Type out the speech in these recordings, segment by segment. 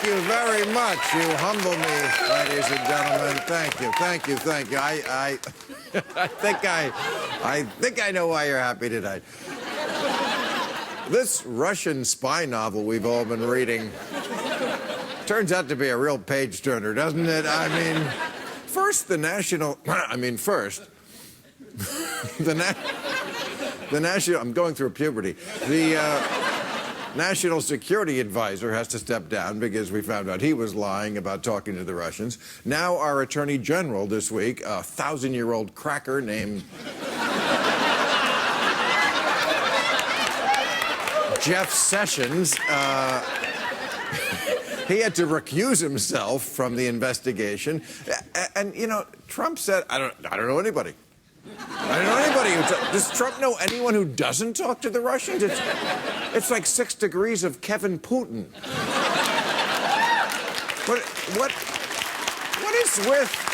Thank you very much. You humble me, ladies and gentlemen. Thank you, thank you, thank you. I think I know why you're happy tonight. This Russian spy novel we've all been reading turns out to be a real page-turner, doesn't it? I mean, first, the national... I'm going through puberty. The National Security Advisor has to step down because we found out he was lying about talking to the Russians. Now our Attorney General this week, a 1,000-year-old cracker named... Jeff Sessions, he had to recuse himself from the investigation. And, you know, Trump said, I don't know anybody. I don't know anybody who... Does Trump know anyone who doesn't talk to the Russians? It's like 6 degrees of Kevin Putin. What is with...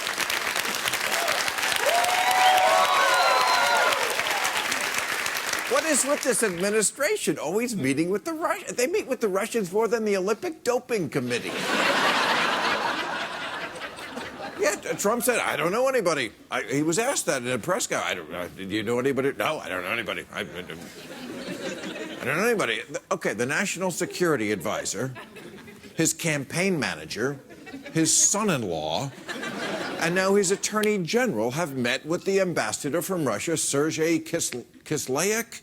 What is with this administration always meeting with the Russians? They meet with the Russians more than the Olympic Doping Committee. Yeah, Trump said, I don't know anybody. He was asked that in a press conference. Do you know anybody? No, I don't know anybody. I don't know anybody. Okay, the National Security Advisor, his campaign manager, his son-in-law, and now his Attorney General have met with the ambassador from Russia, Sergei Kislyak.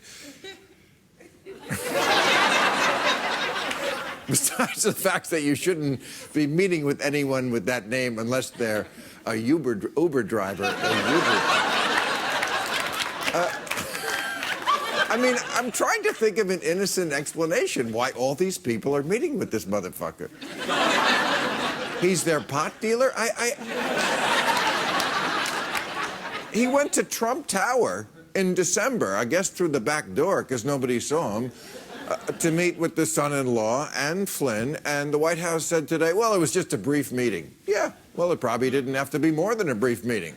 Besides the fact that you shouldn't be meeting with anyone with that name unless they're a Uber driver. I mean, I'm trying to think of an innocent explanation why all these people are meeting with this motherfucker. He's their pot dealer? He went to Trump Tower in December, I guess through the back door because nobody saw him, to meet with the son-in-law and Flynn, and the White House said today, well, it was just a brief meeting. Yeah, well, it probably didn't have to be more than a brief meeting.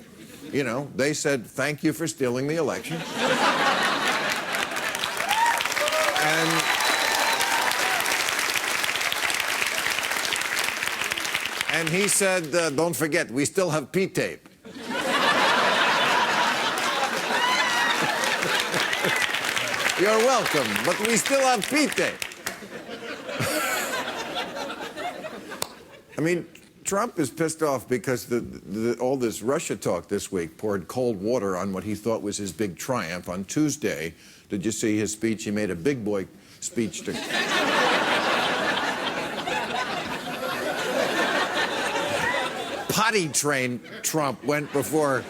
You know, they said, thank you for stealing the election. And he said, don't forget, we still have P-tape. You're welcome, but we still have P-tape. I mean, Trump is pissed off because all this Russia talk this week poured cold water on what he thought was his big triumph. On Tuesday, did you see his speech? He made a big boy speech to... Potty-trained Trump went before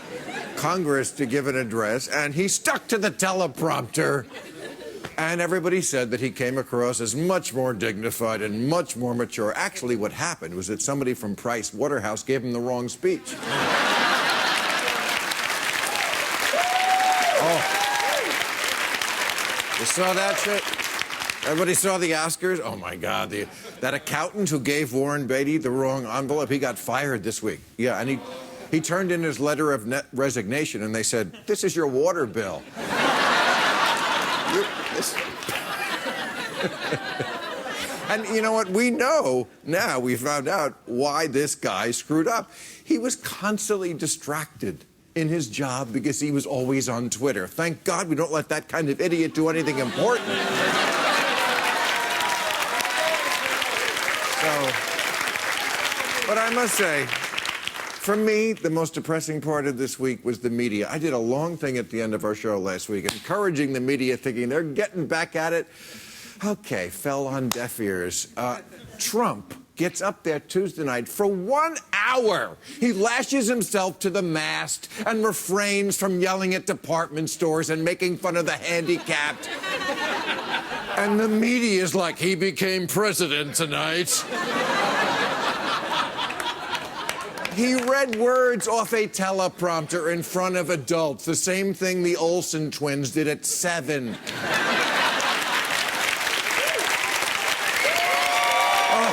Congress to give an address, and he stuck to the teleprompter. And everybody said that he came across as much more dignified and much more mature. Actually, what happened was that somebody from Price Waterhouse gave him the wrong speech. Oh. You saw that shit? Everybody saw the Oscars? Oh, my God. That accountant who gave Warren Beatty the wrong envelope, he got fired this week. Yeah, and he turned in his letter of resignation, and they said, this is your water bill. And you know what? We know now, we found out why this guy screwed up. He was constantly distracted in his job because he was always on Twitter. Thank God we don't let that kind of idiot do anything important. But I must say, for me, the most depressing part of this week was the media. I did a long thing at the end of our show last week, encouraging the media, thinking they're getting back at it. Okay, fell on deaf ears. Trump gets up there Tuesday night for 1 hour. He lashes himself to the mast and refrains from yelling at department stores and making fun of the handicapped. And the media is like, he became president tonight. He read words off a teleprompter in front of adults, the same thing the Olsen twins did at 7. Oh.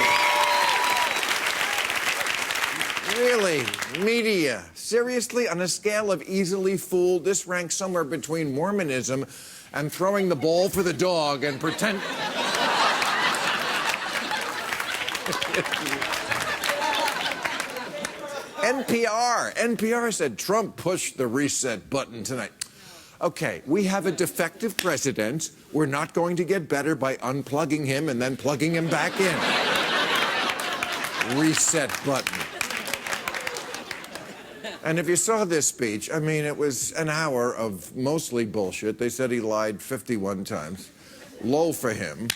Really? Media? Seriously? On a scale of easily fooled, this ranks somewhere between Mormonism and throwing the ball for the dog and pretend... NPR said Trump pushed the reset button tonight. Okay, we have a defective president. We're not going to get better by unplugging him and then plugging him back in. Reset button. And if you saw this speech, I mean, it was an hour of mostly bullshit. They said he lied 51 times. Lol for him.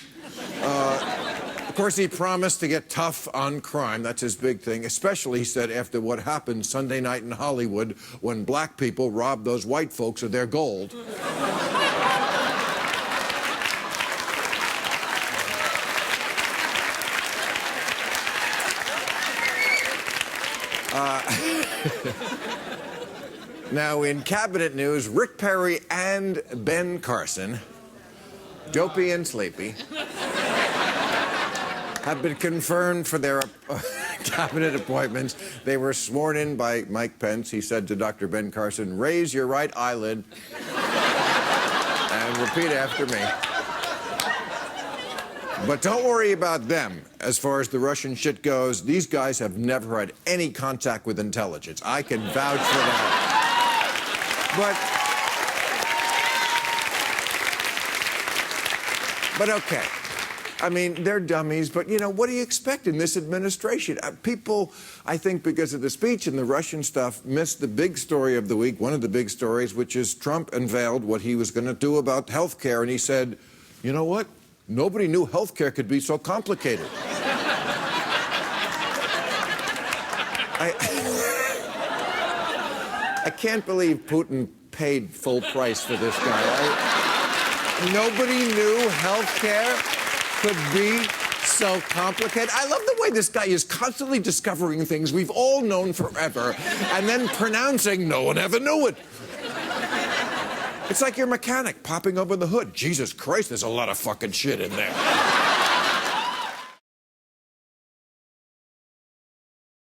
Of course, he promised to get tough on crime. That's his big thing, especially, he said, after what happened Sunday night in Hollywood when black people robbed those white folks of their gold. Now, in cabinet news, Rick Perry and Ben Carson, dopey and sleepy, have been confirmed for their cabinet appointments. They were sworn in by Mike Pence. He said to Dr. Ben Carson, "Raise your right eyelid and repeat after me." But don't worry about them. As far as the Russian shit goes, these guys have never had any contact with intelligence. I can vouch for that. But okay. I mean, they're dummies, but, you know, what do you expect in this administration? People, I think, because of the speech and the Russian stuff, missed the big story of the week, one of the big stories, which is Trump unveiled what he was going to do about health care, and he said, you know what? Nobody knew health care could be so complicated. I can't believe Putin paid full price for this guy. Nobody knew health care could be so complicated. I love the way this guy is constantly discovering things we've all known forever and then pronouncing no one ever knew it. It's like your mechanic popping open the hood. Jesus Christ, there's a lot of fucking shit in there.